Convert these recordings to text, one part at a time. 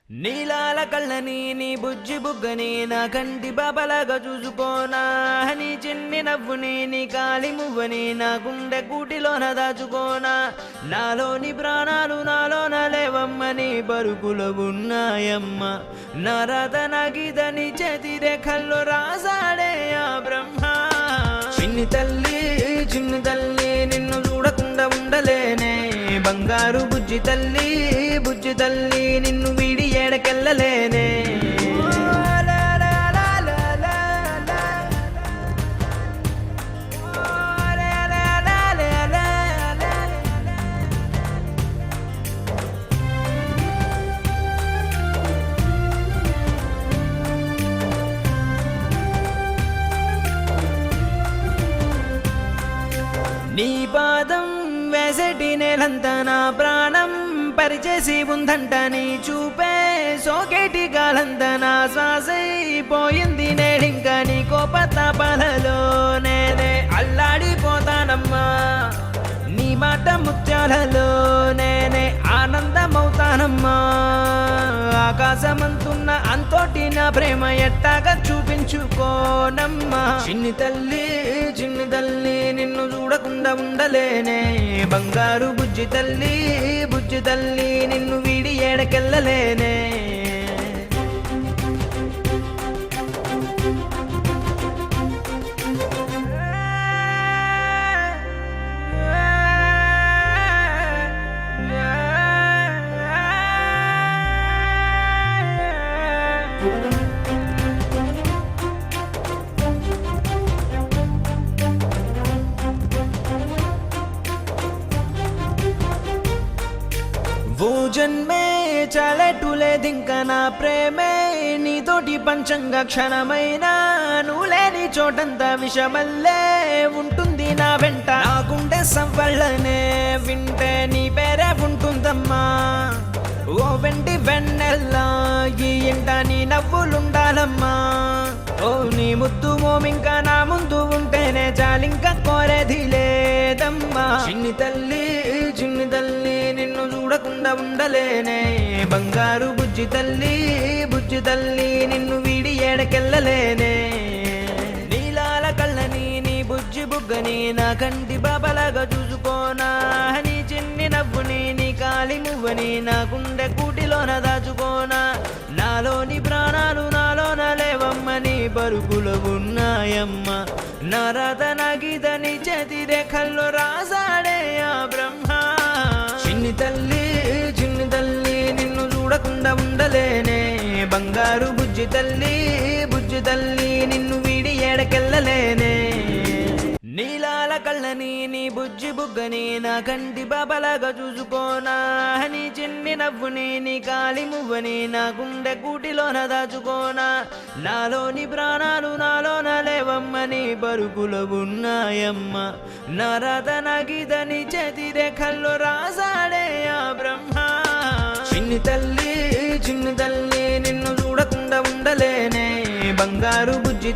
నీలాల కళ్ళని నీ బుజ్జి బుగ్గని నా కంటి బాబలాగా చూసుకోనా నీ చిన్ని నవ్వుని నీ కాలి మువ్వని నా గుండె కూటిలోన దాచుకోనా నాలోని ప్రాణాలు నాలోన లేవమ్మని బరుకులో ఉన్నాయమ్మ నా రాత నా గీతని చేతి రేఖల్లో రాసాడే ఆ బ్రహ్మ చిన్ని తల్లి నిన్ను చూడకుండా ఉండలేనే బంగారు బుజ్జి తల్లి నిన్ను వీడి ఏడకెళ్ళలేనే నీ పాదం వేసటి నేలంతా నా ప్రాణం పరిచేసి ఉందంట నీ చూపే సోకేటి గాలంతా నా శ్వాసైపోయింది నేడింకా నీ కోపతాపాలలో నేనే అల్లాడిపోతానమ్మా నీ మాట ముత్యాలలో నేనే ఆనందమవుతానమ్మా ఆకాశమంతున్న అంతోటి నా ప్రేమ ఎట్టాగా చూపించుకోనమ్మా చిన్ని తల్లి నిన్ను చూడకుండా ఉండలేనే బంగారు బుజ్జి తల్లి నిన్ను వీడి ఏడకెళ్ళలేనే ఓ జన్మే చాలెట్టులేదింకా నా ప్రేమే నీతోటి పంచంగా క్షణమైనా నువ్వు లేని చోటంతా విషమల్లే ఉంటుంది నా వెంట నా గుండె సవ్వళ్ళనే వింటే నీ పేరే ఉంటుందమ్మా ఓ వెంటి వెన్నెల్లా ఈ ఇంట నీ నవ్వులుండాలమ్మా ఓ నీ ముద్దు మోమింకా నా ముందు ఉంటేనే చాలింకా కోరేది లేదమ్మా చిన్ని తల్లి నిన్ను చూడకుండా ఉండలేనే బంగారు బుజ్జి తల్లి నిన్ను వీడి ఏడకెళ్ళలేనే నీలాల కళ్ళని నీ బుజ్జి బుగ్గని నా కంటి బాబలాగా చూసుకోనా నీ చిన్ని నవ్వుని నీ కాలి మువ్వని నా గుండె కూటిలోన దాచుకోనా నాలోని ప్రాణాలు నాలోన లేవమ్మని బరుకులో ఉన్నాయమ్మ నా రాత నా గీతని చేతి రేఖల్లో రాసాడే ఆ బ్రహ్మ చిన్ని తల్లి నిన్ను చూడకుండా ఉండలేనే బంగారు బుజ్జి తల్లి నిన్ను వీడి ఏడకెళ్ళలేనే నీలాల కళ్ళని నీ బుజ్జి బుగ్గని నా కంటి బాబలాగా చూసుకోనా నీ చిన్ని నవ్వుని నీ కాలి మువ్వని నా గుండె కూటిలోన దాచుకోనా నాలోని ప్రాణాలు నాలోన లేవమ్మని బరుకులో ఉన్నాయమ్మ నా రాత నా గీతని చేతి రేఖల్లో రాసాడే ఆ బ్రహ్మ చిన్ని తల్లి నిన్ను చూడకుండా ఉండలేనే బంగారు బుజ్జి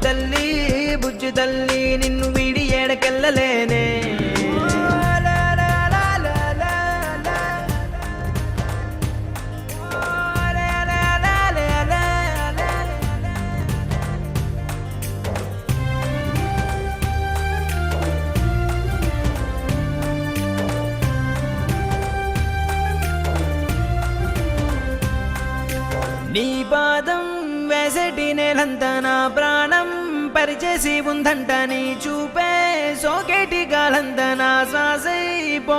తల్లి నిన్ను వీడి ఏడకెళ్ళలేనే నీ పాదం వేసటి నేలంతా నా ప్రాణం పరిచేసి ఉందంట నీ చూపే సోకేటి గాలంతా నా శ్వాసైపోయి